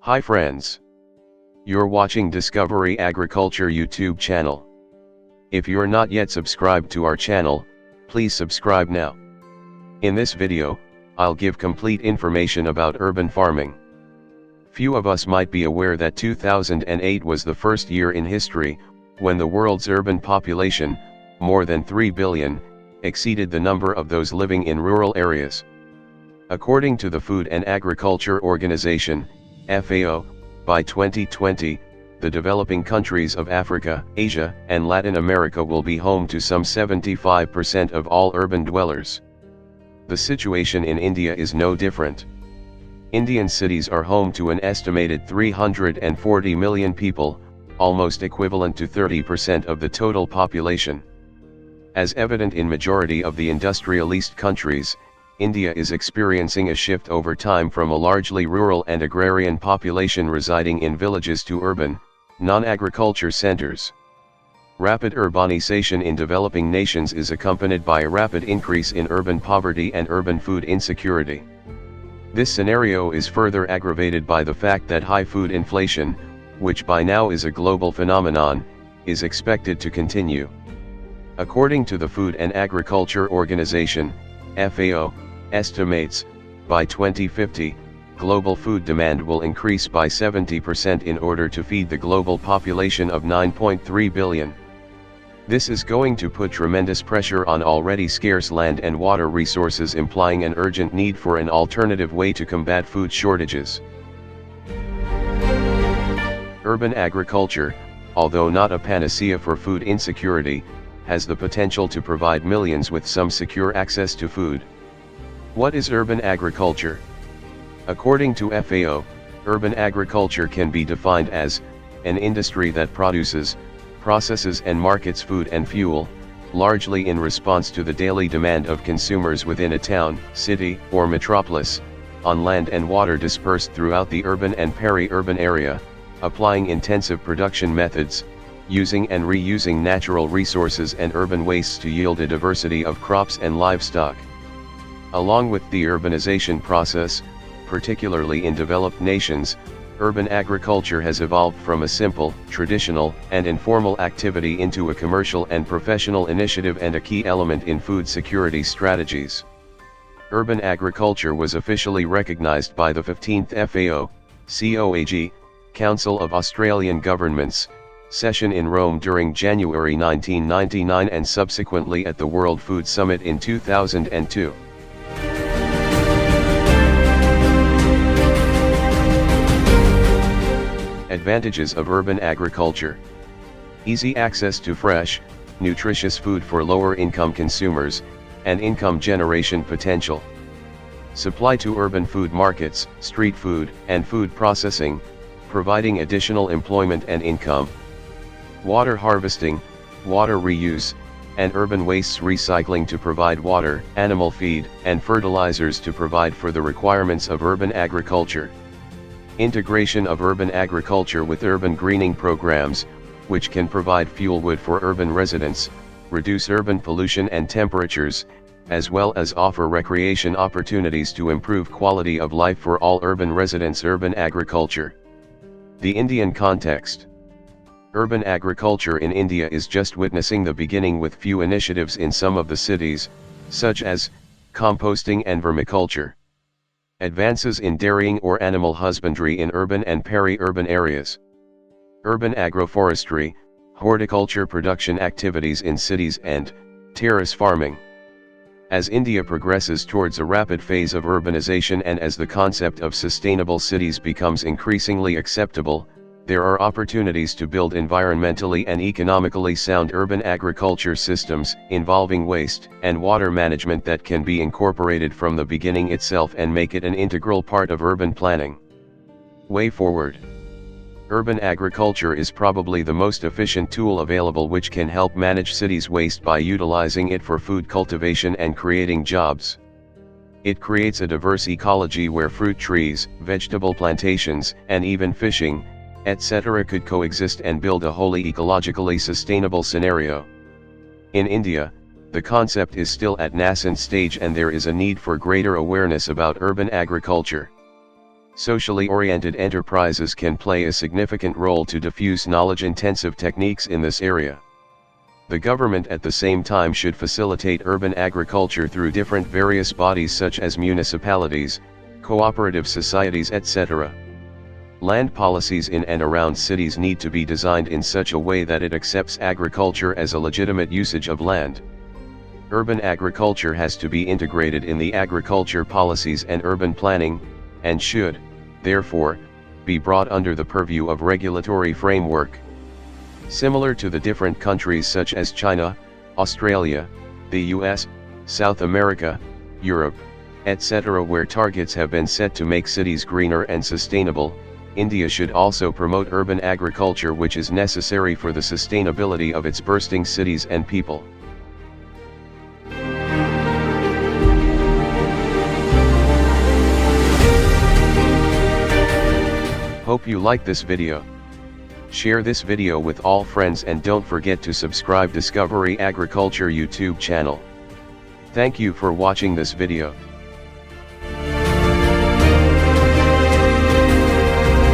Hi friends. You're watching Discovery Agriculture YouTube channel. If you're not yet subscribed to our channel, please subscribe now. In this video, I'll give complete information about urban farming. Few of us might be aware that 2008 was the first year in history when the world's urban population, more than 3 billion, exceeded the number of those living in rural areas. According to the Food and Agriculture Organization, FAO, by 2020, the developing countries of Africa, Asia, and Latin America will be home to some 75% of all urban dwellers. The situation in India is no different. Indian cities are home to an estimated 340 million people, almost equivalent to 30% of the total population. As evident in majority of the industrialist countries, India is experiencing a shift over time from a largely rural and agrarian population residing in villages to urban, non-agriculture centers. Rapid urbanization in developing nations is accompanied by a rapid increase in urban poverty and urban food insecurity. This scenario is further aggravated by the fact that high food inflation, which by now is a global phenomenon, is expected to continue. According to the Food and Agriculture Organization, FAO, estimates, by 2050, global food demand will increase by 70% in order to feed the global population of 9.3 billion. This is going to put tremendous pressure on already scarce land and water resources, implying an urgent need for an alternative way to combat food shortages. Urban agriculture, although not a panacea for food insecurity, has the potential to provide millions with some secure access to food. What is urban agriculture? According to FAO, urban agriculture can be defined as an industry that produces, processes and markets food and fuel, largely in response to the daily demand of consumers within a town, city, or metropolis, on land and water dispersed throughout the urban and peri-urban area, applying intensive production methods, using and reusing natural resources and urban wastes to yield a diversity of crops and livestock. Along with the urbanization process, particularly in developed nations, urban agriculture has evolved from a simple, traditional, and informal activity into a commercial and professional initiative and a key element in food security strategies. Urban agriculture was officially recognized by the 15th FAO, COAG, Council of Australian Governments, session in Rome during January 1999 and subsequently at the World Food Summit in 2002. Advantages of urban agriculture: easy access to fresh, nutritious food for lower-income consumers, and income generation potential. Supply to urban food markets, street food, and food processing, providing additional employment and income. Water harvesting, water reuse, and urban wastes recycling to provide water, animal feed, and fertilizers to provide for the requirements of urban agriculture. Integration of urban agriculture with urban greening programs, which can provide fuel wood for urban residents, reduce urban pollution and temperatures, as well as offer recreation opportunities to improve quality of life for all urban residents. Urban agriculture. The Indian context. Urban agriculture in India is just witnessing the beginning, with few initiatives in some of the cities, such as composting and vermiculture. Advances in dairying or animal husbandry in urban and peri-urban areas. Urban agroforestry, horticulture production activities in cities, and terrace farming. As India progresses towards a rapid phase of urbanization and as the concept of sustainable cities becomes increasingly acceptable, there are opportunities to build environmentally and economically sound urban agriculture systems involving waste and water management that can be incorporated from the beginning itself and make it an integral part of urban planning. Way forward. Urban agriculture is probably the most efficient tool available, which can help manage cities' waste by utilizing it for food cultivation and creating jobs. It creates a diverse ecology where fruit trees, vegetable plantations, and even fishing, etc. could coexist and build a wholly ecologically sustainable scenario. In India, the concept is still at nascent stage and there is a need for greater awareness about urban agriculture. Socially oriented enterprises can play a significant role to diffuse knowledge-intensive techniques in this area. The government at the same time should facilitate urban agriculture through different various bodies such as municipalities, cooperative societies, etc. Land policies in and around cities need to be designed in such a way that it accepts agriculture as a legitimate usage of land. Urban agriculture has to be integrated in the agriculture policies and urban planning, and should, therefore, be brought under the purview of regulatory framework. Similar to the different countries such as China, Australia, the US, South America, Europe, etc., where targets have been set to make cities greener and sustainable, India should also promote urban agriculture, which is necessary for the sustainability of its bursting cities and people. Hope you like this video. Share this video with all friends and don't forget to subscribe Discovery Agriculture YouTube channel. Thank you for watching this video.